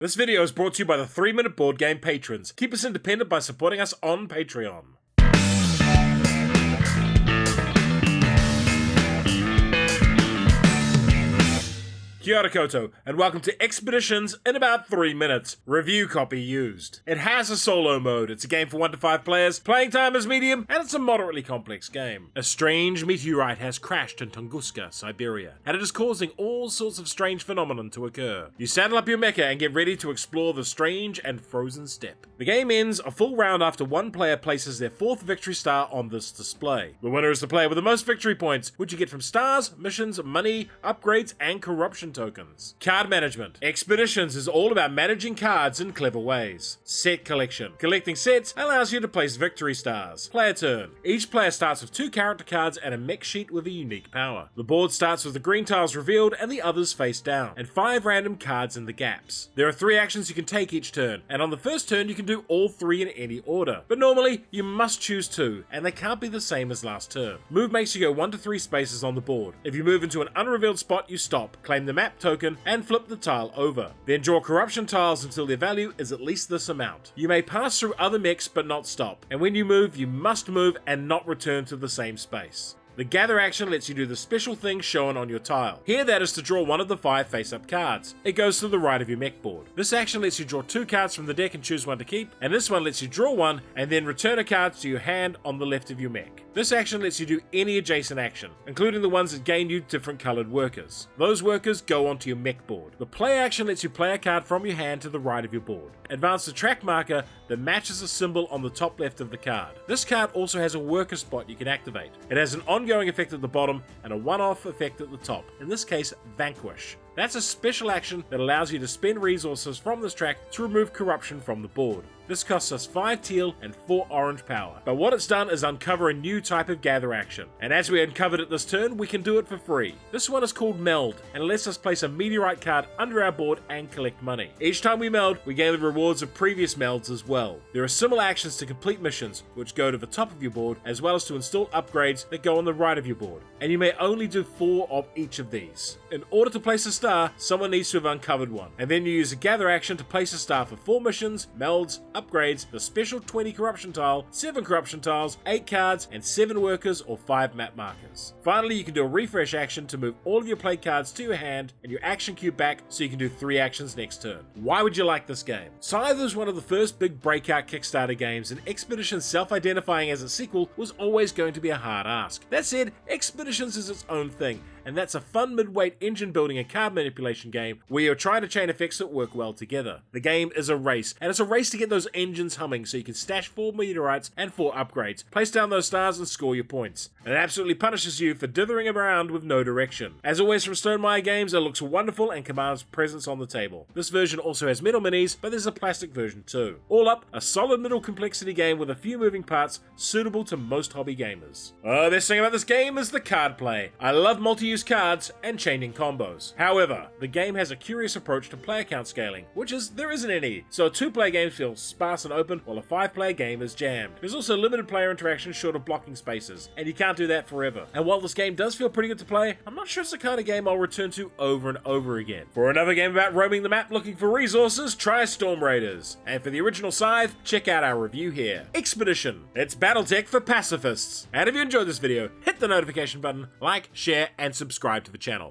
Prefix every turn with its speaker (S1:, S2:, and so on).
S1: This video is brought to you by the 3-Minute Board Game patrons. Keep us independent by supporting us on Patreon. Kia ora koutou, and welcome to Expeditions in about 3 minutes. Review copy used. It has a solo mode, it's a game for 1 to 5 players, playing time is medium, and it's a moderately complex game. A strange meteorite has crashed in Tunguska, Siberia, and it is causing all sorts of strange phenomenon to occur. You saddle up your mecha and get ready to explore the strange and frozen steppe. The game ends a full round after one player places their 4th victory star on this display. The winner is the player with the most victory points, which you get from stars, missions, money, upgrades, and corruption tokens. Card management. Expeditions is all about managing cards in clever ways. Set collection. Collecting sets allows you to place victory stars. Player turn. Each player starts with 2 character cards and a mech sheet with a unique power. The board starts with the green tiles revealed and the others face down, and 5 random cards in the gaps. There are 3 actions you can take each turn, and on the first turn you can do all 3 in any order. But normally, you must choose 2, and they can't be the same as last turn. Move makes you go 1 to 3 spaces on the board. If you move into an unrevealed spot, you stop, claim the map token, and flip the tile over. Then draw corruption tiles until their value is at least this amount. You may pass through other mechs but not stop, and when you must move and not return to the same space. The gather action lets you do the special thing shown on your tile. Here that is to draw one of the 5 face-up cards. It goes to the right of your mech board. This action lets you draw 2 cards from the deck and choose one to keep, and this one lets you draw one and then return a card to your hand on the left of your mech. This action lets you do any adjacent action, including the ones that gain you different colored workers. Those workers go onto your mech board. The play action lets you play a card from your hand to the right of your board. Advance the track marker that matches a symbol on the top left of the card. This card also has a worker spot you can activate. It has an ongoing effect at the bottom and a one-off effect at the top, in this case Vanquish. That's a special action that allows you to spend resources from this track to remove corruption from the board. This costs us 5 teal and 4 orange power, but what it's done is uncover a new type of gather action, and as we uncovered it this turn, we can do it for free. This one is called Meld, and lets us place a meteorite card under our board and collect money. Each time we meld, we gain the rewards of previous melds as well. There are similar actions to complete missions, which go to the top of your board, as well as to install upgrades that go on the right of your board, and you may only do 4 of each of these. In order to place a star, someone needs to have uncovered one, and then you use a gather action to place a star for 4 missions, melds, upgrades, the special 20 corruption tile, 7 corruption tiles, 8 cards, and 7 workers or 5 map markers. Finally, you can do a refresh action to move all of your play cards to your hand and your action cube back so you can do 3 actions next turn. Why would you like this game? Scythe was one of the first big breakout Kickstarter games, and Expeditions self-identifying as a sequel was always going to be a hard ask. That said, Expeditions is its own thing, and that's a fun mid-weight engine building and card manipulation game where you're trying to chain effects that work well together. The game is a race, and it's a race to get those engines humming so you can stash 4 meteorites and 4 upgrades, place down those stars and score your points. And it absolutely punishes you for dithering around with no direction. As always from Stonemaier games, it looks wonderful and commands presence on the table. This version also has metal minis, but there's a plastic version too. All up, a solid middle complexity game with a few moving parts suitable to most hobby gamers. The best thing about this game is the card play. I love multi-use cards and chaining combos. However, the game has a curious approach to player count scaling, which is there isn't any, so a 2-player game feels sparse and open while a 5-player game is jammed. There's also limited player interaction short of blocking spaces, and you can't do that forever. And while this game does feel pretty good to play, I'm not sure it's the kind of game I'll return to over and over again. For another game about roaming the map looking for resources, try Storm Raiders. And for the original Scythe, check out our review here. Expedition. It's Battletech for pacifists. And if you enjoyed this video, hit the notification button, like, share, and subscribe to the channel.